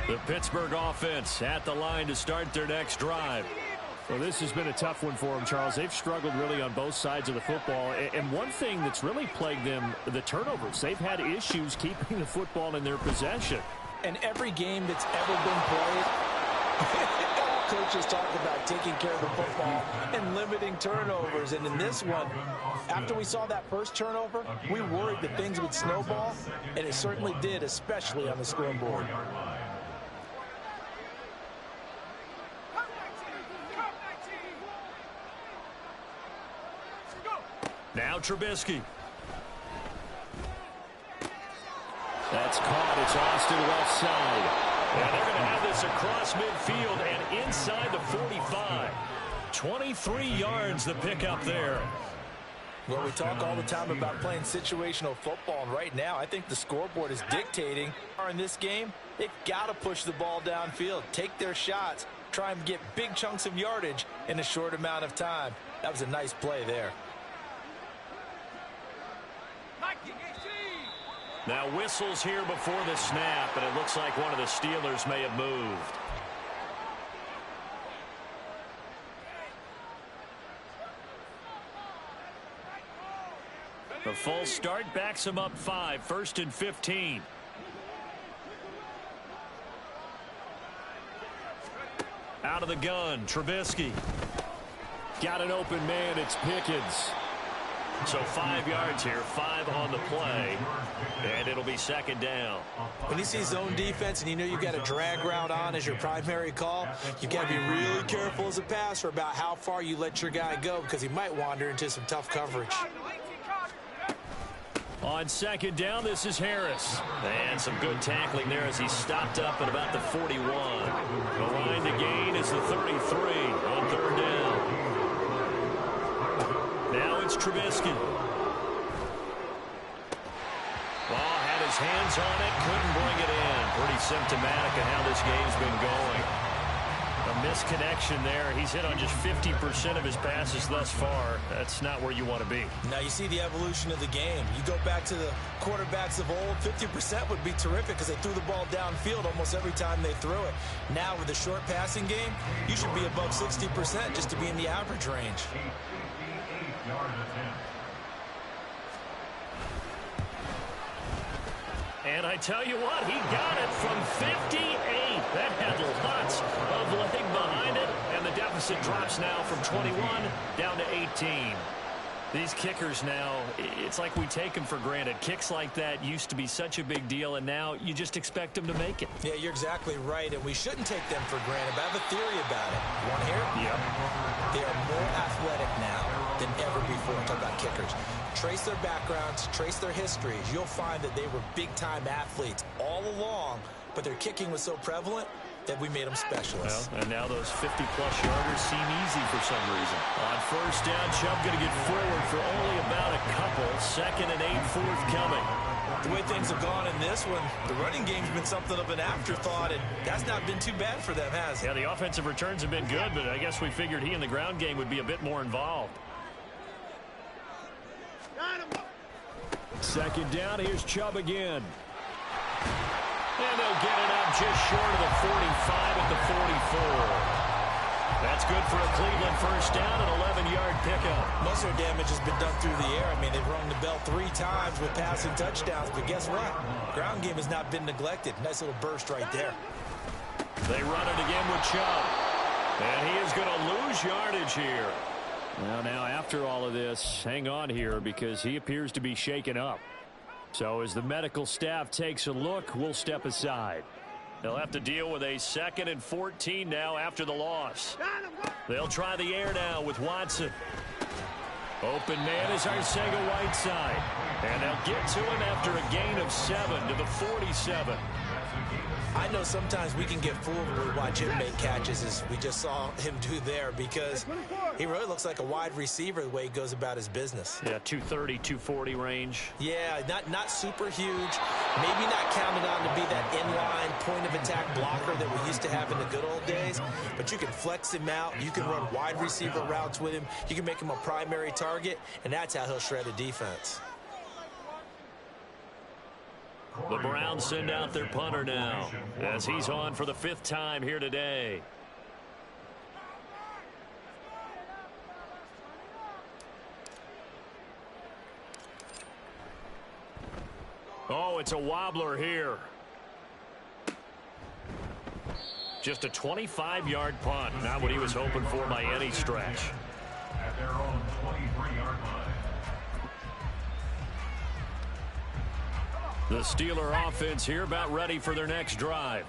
The Pittsburgh offense at the line to start their next drive. Well, this has been a tough one for them, Charles. They've struggled really on both sides of the football. And one thing that's really plagued them, the turnovers. They've had issues keeping the football in their possession. And every game that's ever been played, coaches talk about taking care of the football and limiting turnovers. And in this one, after we saw that first turnover, we worried that things would snowball, and it certainly did, especially on the scoreboard. Now Trubisky. That's caught. It's Austin left side. And they're going to have this across midfield and inside the 45. 23 yards the pickup there. Well, we talk all the time about playing situational football, and right now I think the scoreboard is dictating. In this game, they've got to push the ball downfield, take their shots, try and get big chunks of yardage in a short amount of time. That was a nice play there. Now whistles here before the snap, and it looks like one of the Steelers may have moved. The full start backs him up 5, 1st and 15. Out of the gun, Trubisky. Got an open man, it's Pickens. So 5 yards here, 5 on the play, and it'll be second down. When you see zone defense and you know you've got a drag route on as your primary call, you've got to be really careful as a passer about how far you let your guy go, because he might wander into some tough coverage. On second down, this is Harris. And some good tackling there as he stopped up at about the 41. The line to gain is the 33 on third down. Now it's Trubisky. Well, had his hands on it, couldn't bring it in. Pretty symptomatic of how this game's been going. A misconnection there. He's hit on just 50% of his passes thus far. That's not where you want to be. Now you see the evolution of the game. You go back to the quarterbacks of old, 50% would be terrific because they threw the ball downfield almost every time they threw it. Now with the short passing game, you should be above 60% just to be in the average range. And I tell you what, he got it from 58. That had lots of leg behind it, and the deficit drops now from 21 down to 18. These kickers now, it's like we take them for granted. Kicks like that used to be such a big deal, and now you just expect them to make it. Yeah, you're exactly right, and we shouldn't take them for granted, but I have a theory about it. You want to hear it? Yep. They are more athletic now than ever before. I'm talking about kickers. Trace their backgrounds, trace their histories. You'll find that they were big-time athletes all along, but their kicking was so prevalent that we made them specialists. Well, and now those 50-plus yarders seem easy for some reason. On first down, Chubb going to get forward for only about a couple. 2nd and 8 forthcoming. The way things have gone in this one, the running game's been something of an afterthought, and that's not been too bad for them, has it? Yeah, the offensive returns have been good, but I guess we figured he in the ground game would be a bit more involved. Second down, here's Chubb again. And they'll get it up just short of the 45 at the 44. That's good for a Cleveland first down, an 11-yard pickup. Most of their damage has been done through the air. I mean, they've rung the bell 3 times with passing touchdowns, but guess what? Ground game has not been neglected. Nice little burst right there. They run it again with Chubb. And he is going to lose yardage here. Well, now after all of this, hang on here because he appears to be shaken up. So as the medical staff takes a look, we'll step aside. They'll have to deal with a 2nd and 14 now after the loss. They'll try the air now with Watson. Open man is Arcega-Whiteside. And they'll get to him after a gain of 7 to the 47. I know sometimes we can get fooled when we watch him make catches, as we just saw him do there, because he really looks like a wide receiver the way he goes about his business. Yeah, 230, 240 range. Yeah, not super huge. Maybe not counted on to be that inline point-of-attack blocker that we used to have in the good old days, but you can flex him out. You can run wide receiver routes with him. You can make him a primary target, and that's how he'll shred a defense. The Browns send out their punter now as he's on for the 5th time here today. Oh, it's a wobbler here. Just a 25-yard punt. Not what he was hoping for by any stretch. At their own 23-yard line. The Steeler offense here about ready for their next drive.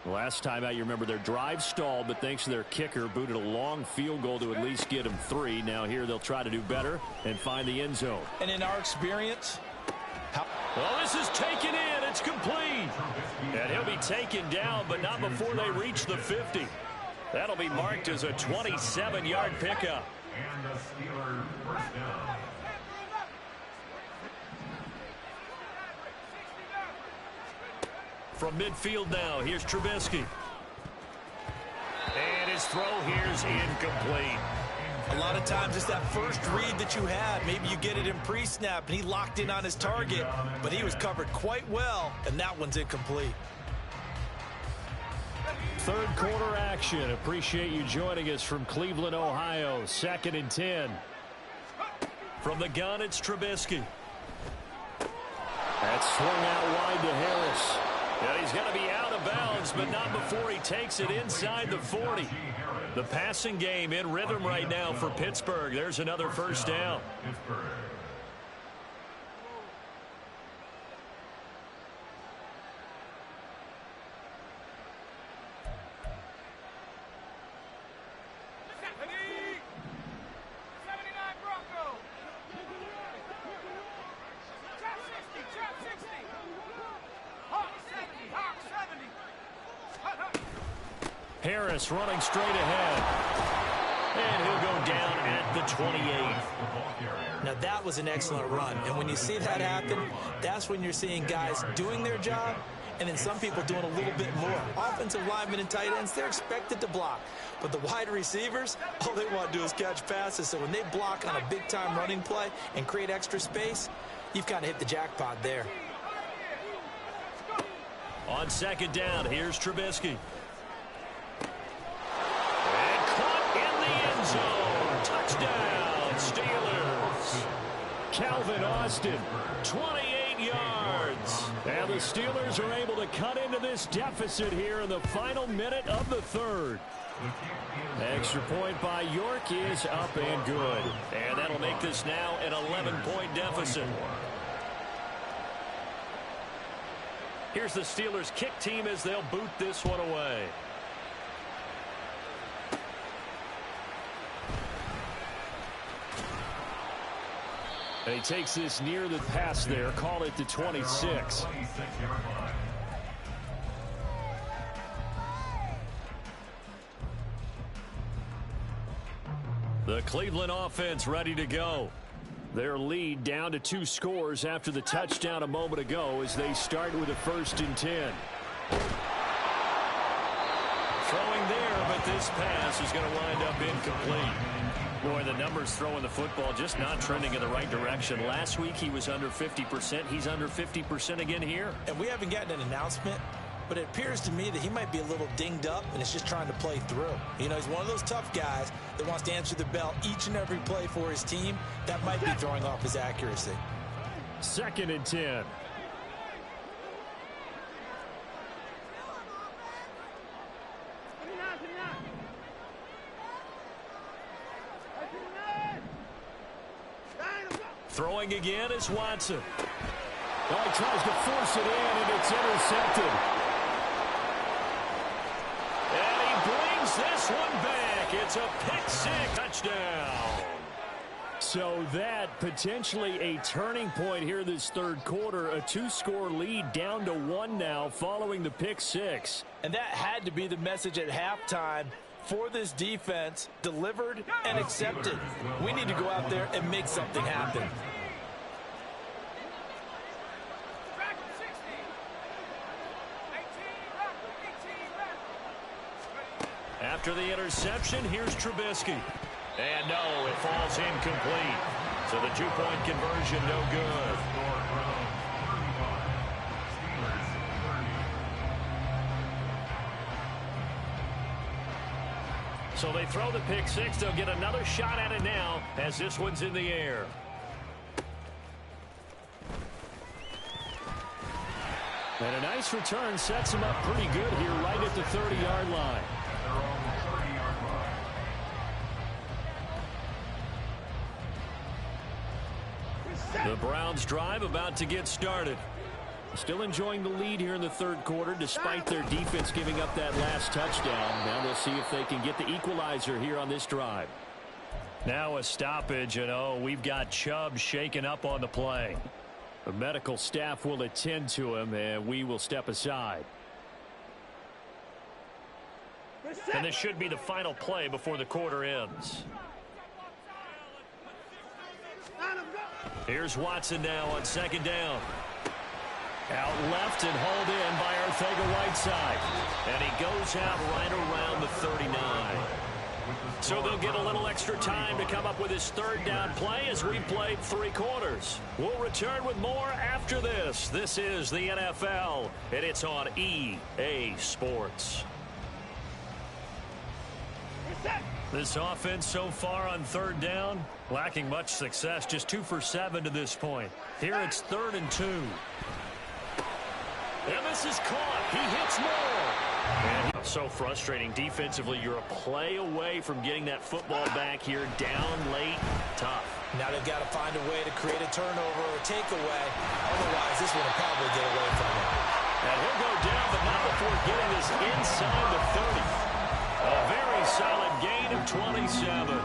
Last time out, you remember their drive stalled, but thanks to their kicker, booted a long field goal to at least get them 3. Now here they'll try to do better and find the end zone. And in our experience, well, this is taken in. It's complete. And he'll be taken down, but not before they reach the 50. That'll be marked as a 27-yard pickup. And the Steelers first down. From midfield now, here's Trubisky. And his throw here's incomplete. a lot of times it's that first read that you had. Maybe you get it in pre-snap, and he locked in on his target, but he was covered quite well, and that one's incomplete. Third quarter action. Appreciate you joining us from Cleveland, Ohio. 2nd and 10. From the gun, it's Trubisky. That's swung out wide to Harris. Yeah, he's going to be out of bounds, but not before he takes it inside the 40. The passing game in rhythm right now for Pittsburgh. There's another first down. Harris running straight ahead. And he'll go down at the 28. Now that was an excellent run. And when you see that happen, that's when you're seeing guys doing their job and then some people doing a little bit more. Offensive linemen and tight ends, they're expected to block. But the wide receivers, all they want to do is catch passes. So when they block on a big-time running play and create extra space, you've kind of hit the jackpot there. On second down, here's Trubisky. Zone. Touchdown, Steelers. Calvin Austin. 28 yards. And the Steelers are able to cut into this deficit here in the final minute of the third. Extra point by York is up and good. And that'll make this now an 11-point deficit. Here's the Steelers kick team as they'll boot this one away. And he takes this near the pass there. Call it the 26. The Cleveland offense ready to go. Their lead down to 2 scores after the touchdown a moment ago as they start with a 1st and 10. Throwing there, but this pass is going to wind up incomplete. Boy, the numbers throwing the football just not trending in the right direction. Last week he was under 50%. He's under 50% again here. And we haven't gotten an announcement, but it appears to me that he might be a little dinged up and is just trying to play through. You know, he's one of those tough guys that wants to answer the bell each and every play for his team. That might be throwing off his accuracy. 2nd and 10. Throwing again is Watson. Oh, he tries to force it in, and it's intercepted. And he brings this one back. It's a pick-6 touchdown. So that potentially a turning point here this third quarter. A 2-score lead down to 1 now following the pick-6. And that had to be the message at halftime for this defense, delivered and accepted. We need to go out there and make something happen. After the interception, here's Trubisky. And no, it falls incomplete. So the 2-point conversion no good. So they throw the pick six. They'll get another shot at it now as this one's in the air. And a nice return sets him up pretty good here right at the 30-yard line. The Browns drive about to get started. Still enjoying the lead here in the third quarter despite their defense giving up that last touchdown. Now they'll see if they can get the equalizer here on this drive. Now a stoppage, and we've got Chubb shaken up on the play. The medical staff will attend to him, and we will step aside. And this should be the final play before the quarter ends. Here's Watson now on second down. Out left and hauled in by Arcega-Whiteside. And he goes out right around the 39. So they'll get a little extra time to come up with his third down play as we played 3 quarters. We'll return with more after this. This is the NFL, and it's on EA Sports. This offense so far on third down, lacking much success, just 2 for 7 to this point. Here it's 3rd and 2. And this is caught. He hits more. And so frustrating defensively. You're a play away from getting that football back here. Down late. Tough. Now they've got to find a way to create a turnover or a takeaway. Otherwise, this one will probably get away from him. And he'll go down, but not before getting this inside the 30. A very solid gain of 27.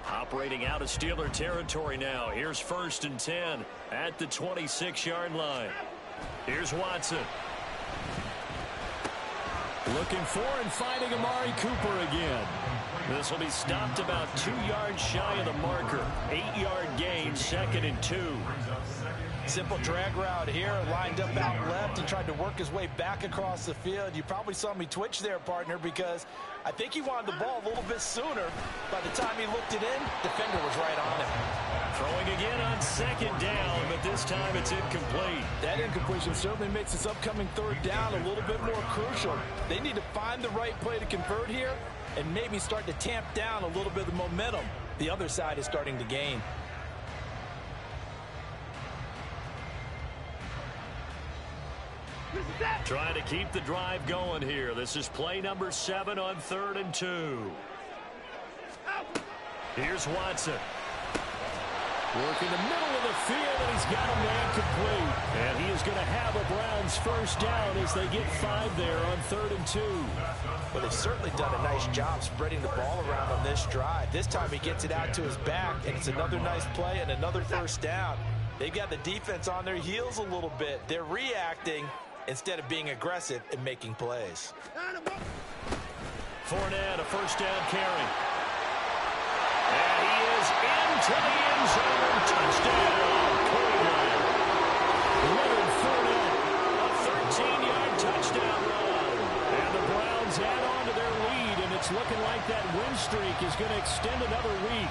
Operating out of Steeler territory now. Here's 1st and 10 at the 26-yard line. Here's Watson. Looking for and finding Amari Cooper again. This will be stopped about 2 yards shy of the marker. 8-yard gain, 2nd and 2. Simple drag route here, lined up out left and tried to work his way back across the field. You probably saw me twitch there, partner, because I think he wanted the ball a little bit sooner. By the time he looked it in, defender was right on him. Throwing again on 2nd down, but this time it's incomplete. That incompletion certainly makes this upcoming 3rd down a little bit more crucial. They need to find the right play to convert here and maybe start to tamp down a little bit of the momentum the other side is starting to gain. Trying to keep the drive going here. This is play number 7 on 3rd and 2. Here's Watson. Working the middle of the field, and he's got a man complete. And he is going to have a Browns 1st down as they get 5 there on 3rd and 2. Well, they've certainly done a nice job spreading the ball around on this drive. This time he gets it out to his back, and it's another nice play and another 1st down. They've got the defense on their heels a little bit. They're reacting instead of being aggressive and making plays. Fournette, a 1st down carry. And he is into the end zone. Touchdown, Cleveland. Leonard Fournette. A 13-yard touchdown run. And the Browns add on to their lead, and it's looking like that win streak is going to extend another week.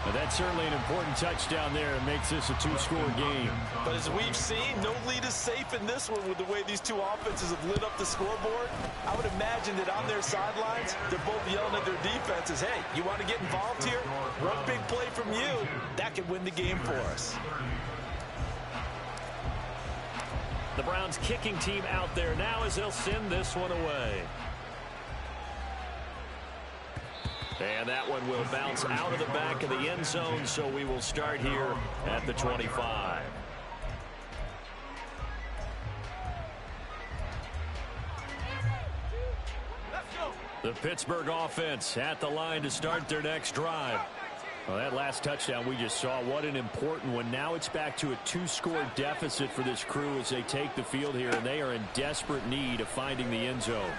But that's certainly an important touchdown there. It makes this a 2-score game. But as we've seen, no lead is safe in this one with the way these 2 offenses have lit up the scoreboard. I would imagine that on their sidelines, they're both yelling at their defenses, hey, you want to get involved here? One big play from you, that could win the game for us. The Browns kicking team out there now as they'll send this one away. And that one will bounce out of the back of the end zone, so we will start here at the 25. The Pittsburgh offense at the line to start their next drive. Well, that last touchdown we just saw, what an important one. Now it's back to a 2-score deficit for this crew as they take the field here, and they are in desperate need of finding the end zone.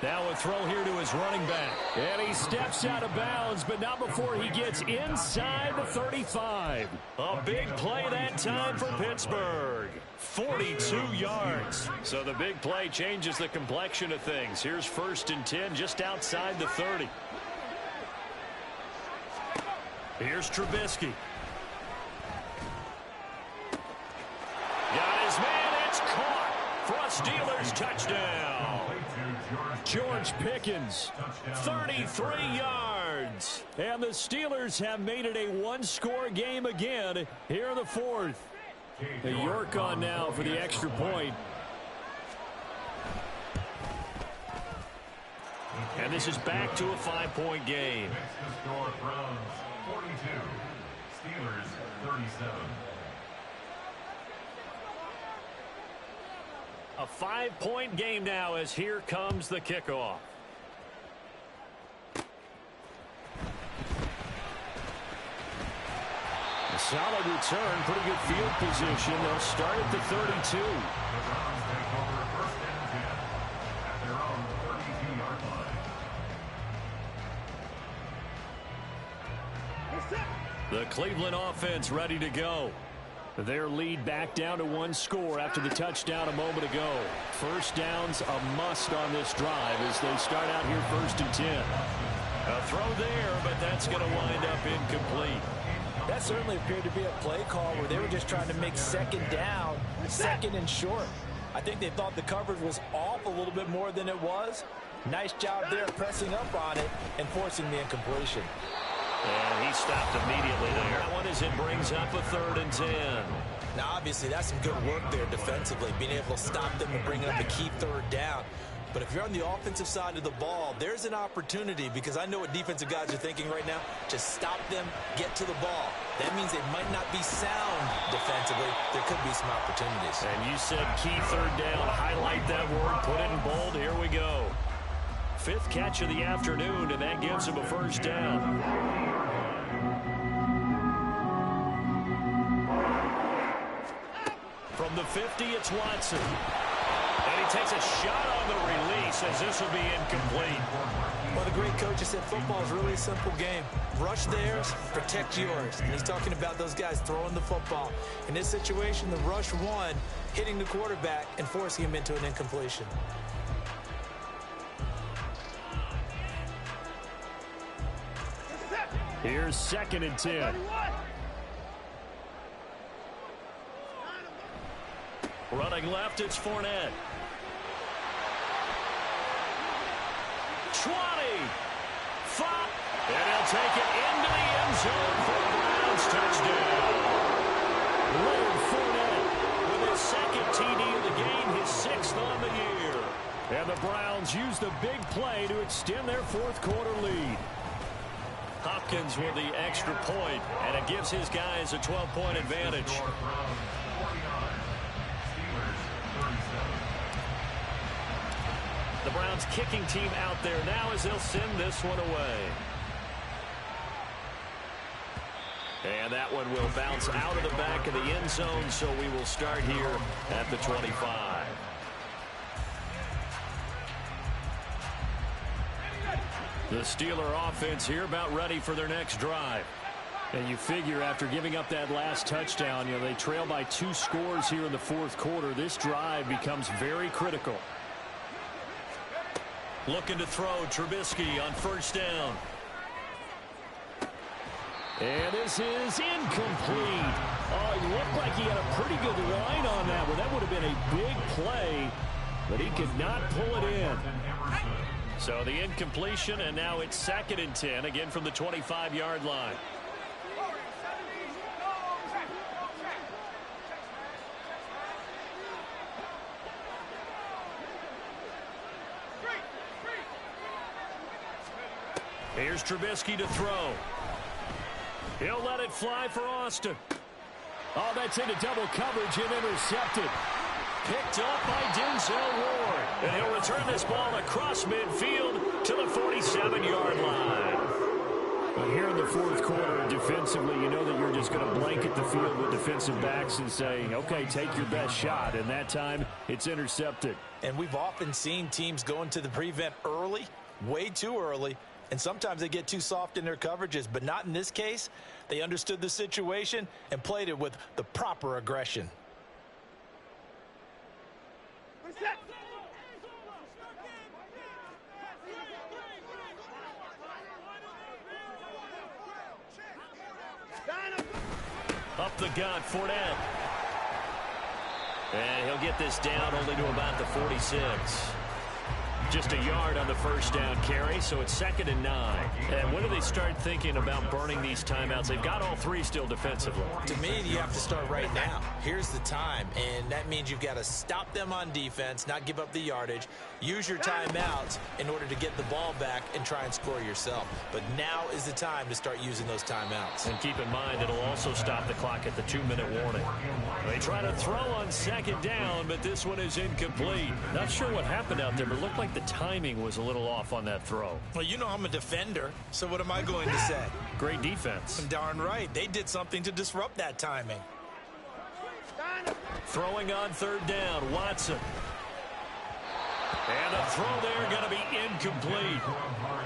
Now a throw here to his running back. And he steps out of bounds, but not before he gets inside the 35. A big play that time for Pittsburgh. 42 yards. So the big play changes the complexion of things. Here's 1st and 10 just outside the 30. Here's Trubisky. man. It's caught for a Steelers touchdown. George Pickens, 33 yards. And the Steelers have made it a one-score game again here in the fourth. York on now for the extra point. And this is back to a 5-point game. Next to score, Browns 42, Steelers 37. A 5-point game now as here comes the kickoff. A solid return, pretty good field position. They'll start at the 32. The Browns take over first and 10 at their own 32-yard line. The Cleveland offense ready to go. Their lead back down to one score after the touchdown a moment ago. First down's a must on this drive as they start out here first and 10. A throw there, but that's going to wind up incomplete. That certainly appeared to be a play call where they were just trying to make second down, second and short. I think they thought the coverage was off a little bit more than it was. Nice job there pressing up on it and forcing the incompletion. And he stopped immediately there. That one as it brings up a 3rd and 10. Now, obviously, that's some good work there defensively, being able to stop them and bring up a key 3rd down. But if you're on the offensive side of the ball, there's an opportunity, because I know what defensive guys are thinking right now. Just stop them, get to the ball. That means they might not be sound defensively. There could be some opportunities. And you said key 3rd down. Highlight that word. Put it in bold. Here we go. 5th catch of the afternoon, and that gives him a first down. From the 50, it's Watson. And he takes a shot on the release as this will be incomplete. Well, the great coach has said football is really a simple game. Rush theirs, protect yours. And he's talking about those guys throwing the football. In this situation, the rush won, hitting the quarterback and forcing him into an incompletion. Here's 2nd and 10. Running left, it's Fournette. 20. 5. And he'll take it into the end zone for a Browns touchdown. Leonard Fournette With his 2nd TD of the game, his 6th on the year. And the Browns use the big play to extend their fourth quarter lead. Hopkins with the extra point, and it gives his guys a 12-point advantage. Score, Browns 49, Steelers 37. The Browns kicking team out there now as they'll send this one away. And that one will bounce out of the back of the end zone, so we will start here at the 25. The Steeler offense here about ready for their next drive. And you figure after giving up that last touchdown, they trail by 2 scores here in the fourth quarter. This drive becomes very critical. Looking to throw, Trubisky on first down. And this is incomplete. Oh, he looked like he had a pretty good line on that one. That would have been a big play, but he could not pull it in. So the incompletion, and now it's 2nd and 10, again from the 25-yard line. Here's Trubisky to throw. He'll let it fly for Austin. Oh, that's into double coverage and intercepted. Picked up by Denzel Ward. And he'll return this ball across midfield to the 47-yard line. But here in the fourth quarter, defensively, you know that you're just going to blanket the field with defensive backs and say, okay, take your best shot. And that time, it's intercepted. And we've often seen teams go into the prevent early, way too early, and sometimes they get too soft in their coverages, but not in this case. They understood the situation and played it with the proper aggression. Up the gut, Fournette. And he'll get this down only to about the 46. Just a yard on the first down carry, so it's 2nd and 9. And when do they start thinking about burning these timeouts? They've got all 3 still defensively. To me, you have to start right now. Here's the time, and that means you've got to stop them on defense, not give up the yardage, use your timeouts in order to get the ball back and try and score yourself. But now is the time to start using those timeouts. And keep in mind, it'll also stop the clock at the 2-minute warning. They try to throw on 2nd down, but this one is incomplete. Not sure what happened out there, but it looked like the timing was a little off on that throw. Well, you know I'm a defender, so what am I going to say? Great defense. Darn right. They did something to disrupt that timing. Throwing on 3rd down, Watson. And the throw there going to be incomplete.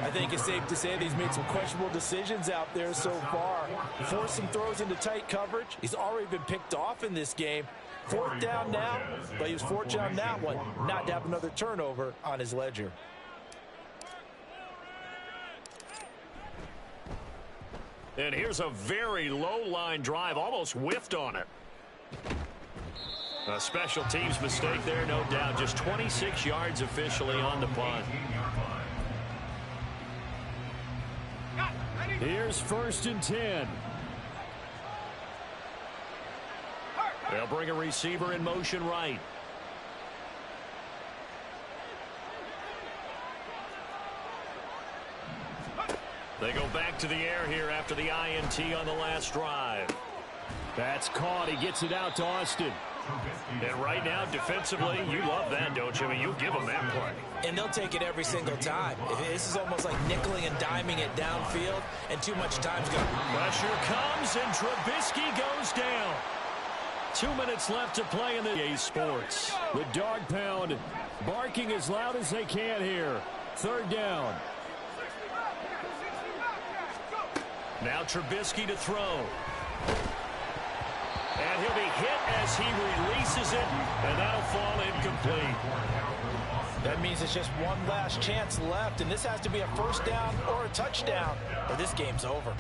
I think it's safe to say that he's made some questionable decisions out there so far. Forced some throws into tight coverage. He's already been picked off in this game. 4th down now, but he was fortunate on that one not to have another turnover on his ledger. And here's a very low-line drive, almost whiffed on it. A special teams mistake there, no doubt. Just 26 yards officially on the punt. Here's 1st and 10. They'll bring a receiver in motion right. They go back to the air here after the INT on the last drive. That's caught. He gets it out to Austin. And right now, defensively, you love that, don't you? I mean, you give them that play. And they'll take it every single time. This is almost like nickeling and diming it downfield, and too much time's going to... Pressure comes, and Trubisky goes down. 2 minutes left to play in the EA Sports. The dog pound barking as loud as they can here. 3rd down. Now Trubisky to throw. And he'll be hit as he releases it, and that'll fall incomplete. That means it's just one last chance left, and this has to be a 1st down or a touchdown, or this game's over.